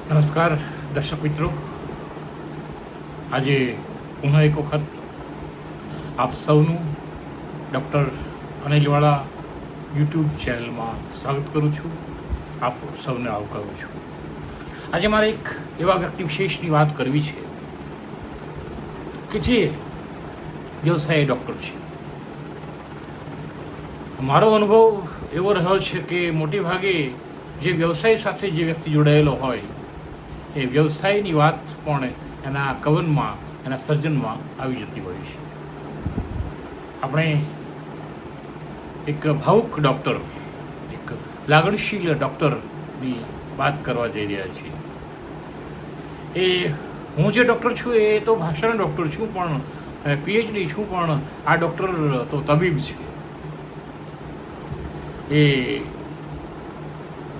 નમસ્કાર દર્શક મિત્રો, આજે પુનઃ એક વખત આપ સૌનું ડૉક્ટર અનિલવાળા યુટ્યુબ ચેનલમાં સ્વાગત કરું છું. આપ સૌને આવકારું છું. આજે મારે એક એવા વ્યક્તિ વિશેષની વાત કરવી છે કે જે વ્યવસાય ડૉક્ટર છે. મારો અનુભવ એવો રહ્યો છે કે મોટે ભાગે જે વ્યવસાય સાથે જે વ્યક્તિ જોડાયેલો હોય એ વ્યવસાયની વાત પણ એના કવનમાં, એના સર્જનમાં આવી જતી હોય છે. આપણે એક ભાવુક ડૉક્ટર, એક લાગણીશીલ ડૉક્ટરની વાત કરવા જઈ રહ્યા છીએ. એ હું જે ડૉક્ટર છું એ તો ભાષાનો ડૉક્ટર છું, પણ પીએચડી છું, પણ આ ડૉક્ટર તો તબીબ છે. એ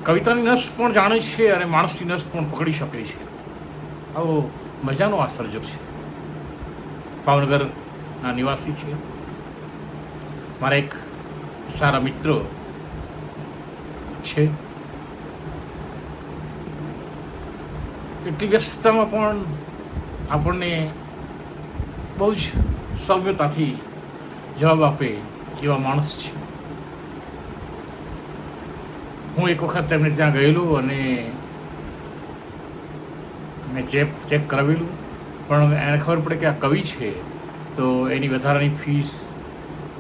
કવિતાની નસ પણ જાણે છે અને માણસની નસ પણ પકડી શકે છે. આવો મજાનો આ સર્જક છે. ભાવનગરના નિવાસી છે. મારા એક સારા મિત્ર છે. એટલી વ્યસ્તતામાં પણ આપણને બહુ જ સૌમ્યતાથી જવાબ આપે એવા માણસ છે. હું એક વખત એમને ત્યાં ગયેલું અને મેં ચેક કરાવેલું, પણ એને ખબર પડે કે આ કવિ છે તો એની વધારાની ફીસ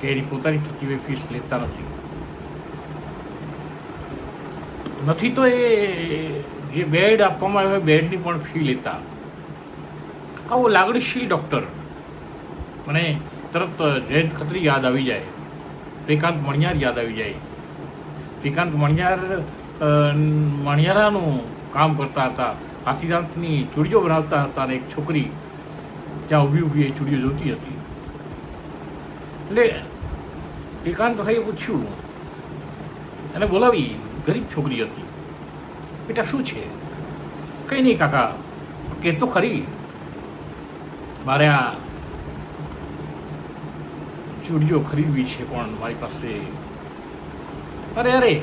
કે એની પોતાની થતી હોય ફીસ લેતા નથી તો એ જે બેડ આપવામાં આવ્યો હોય બેડની પણ ફી લેતા. આવો લાગણીશીલ ડૉક્ટર. મને તરત જયંત ખત્રી યાદ આવી જાય, શ્રીકાંત મણિયાર યાદ આવી જાય. શ્રીકાંત મણિયારાનું કામ કરતા હતા, કાશીનાથની ચૂડીઓ બનાવતા હતા અને એક છોકરી ત્યાં ઊભી એ ચૂડીઓ જોતી હતી. એટલે શ્રીકાંતભાઈએ પૂછ્યું, એને બોલાવી, ગરીબ છોકરી હતી. બેટા શું છે? કંઈ નહીં કાકા, કે તો ખરી, મારે આ ચૂડીઓ ખરીદવી છે પણ મારી પાસે. અરે અરે,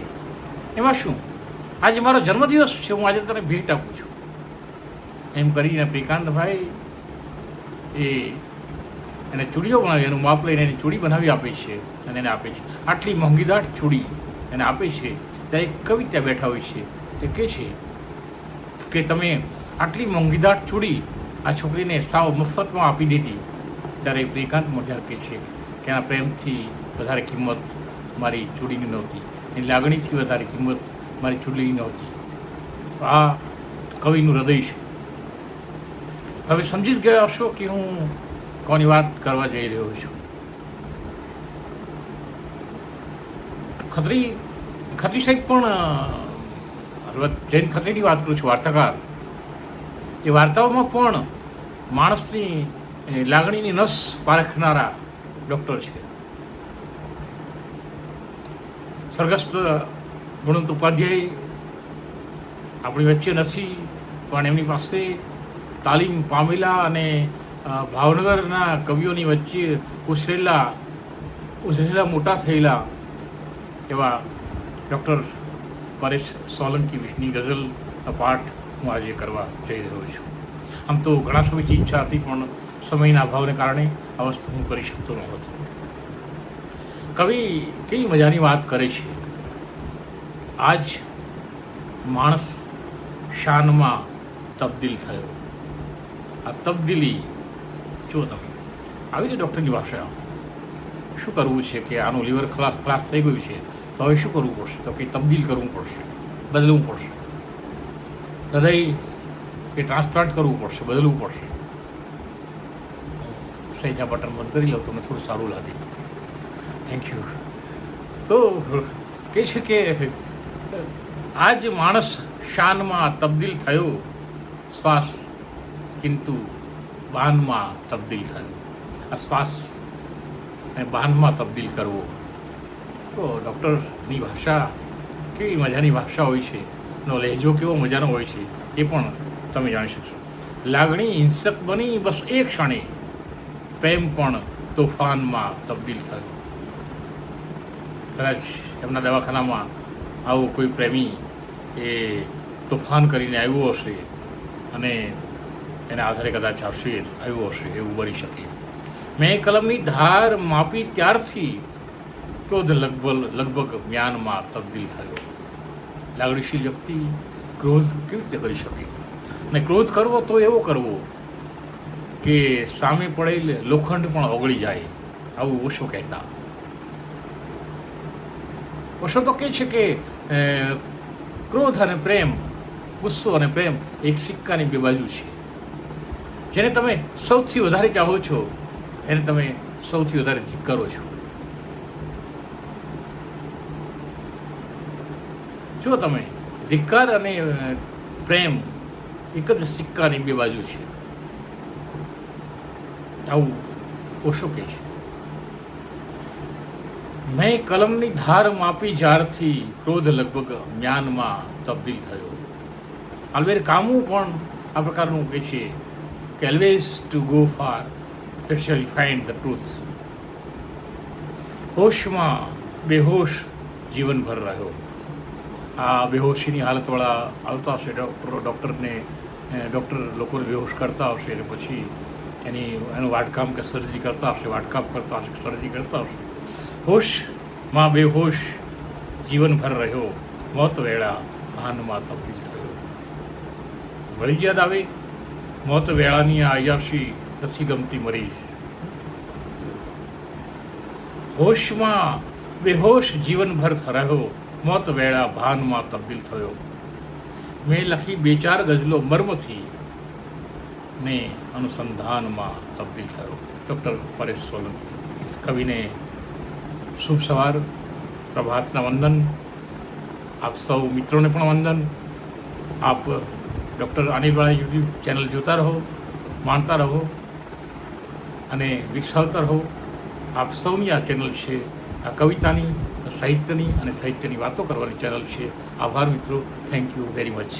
એમાં શું, આજે મારો જન્મદિવસ છે, હું આજે તને ભેટ આપું છું. એમ કરીને શ્રીકાંતભાઈ એને ચૂડીઓ બનાવી, એનું માપ લઈને એની ચૂડી બનાવી આપે છે અને એને આપે છે. આટલી મોંઘીદાટ ચૂડી એને આપે છે. ત્યારે એક કવિ ત્યાં બેઠા હોય છે, એ કહે છે કે તમે આટલી મોંઘીદાટ ચૂડી આ છોકરીને સાવ મફતમાં આપી દીધી. ત્યારે શ્રીકાંત મણિયાર કહે છે કે એના પ્રેમથી વધારે કિંમત મારી ચૂડીની નહોતી, એની લાગણીથી વધારે કિંમત મારી ચૂડીની નહોતી. આ કવિનું હૃદય છે. તમે સમજી જ ગયા હશો કે હું કોની વાત કરવા જઈ રહ્યો છું. ખત્રી સાહેબ પણ, જૈન ખત્રીની વાત કરું છું, વાર્તાકાર. એ વાર્તાઓમાં પણ માણસની લાગણીની નસ પારખનારા ડૉક્ટર છે. સ્વર્ગસ્થ ગુણવંત ઉપાધ્યાય આપણી વચ્ચે નથી, પણ એમની પાસે તાલીમ પામેલા અને ભાવનગરના કવિઓની વચ્ચે ઉછરેલા મોટા થયેલા એવા ડૉક્ટર પરેશ સોલંકી વિશની ગઝલનો પાઠ હું આજે કરવા જઈ રહ્યો છું. આમ તો ઘણા સમયથી ઈચ્છા હતી, પણ સમયના અભાવને કારણે આ વસ્તુ હું કરી શકતો નહોતો. કવિ કેવી મજાની વાત કરે છે. આજ માણસ શાનમાં તબદીલ થયો. આ તબદીલી જુઓ તમે, આવી રીતે ડૉક્ટરની ભાષા. શું કરવું છે કે આનું લીવર ખલાસ થઈ ગયું છે, તો હવે શું કરવું પડશે? તો કંઈ તબદીલ કરવું પડશે, બદલવું પડશે. હૃદય કે ટ્રાન્સપ્લાન્ટ કરવું પડશે, બદલવું પડશે. સહેજા બટન બંધ કરી લો, તમને થોડું સારું લાગે. Thank you. તો કહે છે કે આજ માણસ શાનમાં તબદીલ થયો, શ્વાસ કિંતુ બાનમાં તબદીલ થયો. આ શ્વાસ અને બાનમાં તબદીલ કરવો. તો ડૉક્ટરની ભાષા કેવી મજાની ભાષા હોય છે, એનો લહેજો કેવો મજાનો હોય છે એ પણ તમે જાણી શકશો. લાગણી હિંસક બની બસ એ ક્ષણે, પ્રેમ પણ તોફાનમાં તબદીલ થયો. કદાચ એમના દવાખાનામાં આવો કોઈ પ્રેમી એ તોફાન કરીને આવ્યો હશે અને એના આધારે કદાચ આ શેર આવ્યો હશે, એવું બની શકે. મેં કલમની ધાર માપી ત્યારથી ક્રોધ લગભગ જ્ઞાનમાં તબદીલ થયો. લાગણીશીલ વ્યક્તિ ક્રોધ કેવી રીતે કરી શકે? અને ક્રોધ કરવો તો એવો કરવો કે સામે પડેલ લોખંડ પણ ઓગળી જાય, આવું ઓશો કહેતા. ઓશો તો કહે છે કે ક્રોધ અને પ્રેમ, ગુસ્સો અને પ્રેમ એક સિક્કાની બે બાજુ છે. જેને તમે સૌથી વધારે ચાહો છો એને તમે સૌથી વધારે ધિક્કારો છો. જો તમે ધિક્કાર અને પ્રેમ એક જ સિક્કાની બે બાજુ છે, આવું ઓશો કહે છે. મેં કલમની ધાર માપી જ્યારથી ક્રોધ લગભગ જ્ઞાનમાં તબદીલ થયો. આલ્બેર કામુ પણ આ પ્રકારનું કહે છે કે always to go far that shall find the truth. હોશમાં બેહોશ જીવનભર રહ્યો. આ બેહોશીની હાલતવાળા આવતા હશે, ડૉક્ટર લોકોને બેહોશ કરતા હશે અને પછી એનું વાટકામ કે સર્જરી કરતા હશે, સર્જરી કરતા હશે. હોશમાં બેહોશ જીવનભર રહ્યો, મોત વેળા ભાનમાં તબદીલ થયો. વળી યાદ આવે, મોત વેળાની આ અયાશી નથી ગમતી મરીઝ. હોશમાં બેહોશ જીવનભર રહ્યો, મોત વેળા ભાનમાં તબદીલ થયો. મેં લખી 2-4 ગઝલો મર્મથી ને અનુસંધાનમાં તબદીલ થયો. ડૉક્ટર પરેશ સોલંકી. કવિને શુભ સવાર, પ્રભાતના વંદન. આપ સૌ મિત્રોને પણ વંદન. આપ ડૉક્ટર અનિલભાઈ યુટ્યુબ ચેનલ જોતા રહો, માણતા રહો અને વિકસાવતા રહો. આપ સૌની આ ચેનલ છે, આ કવિતાની, સાહિત્યની અને સાહિત્યની વાતો કરવાની ચેનલ છે. આભાર મિત્રો, થેન્ક યુ વેરી મચ.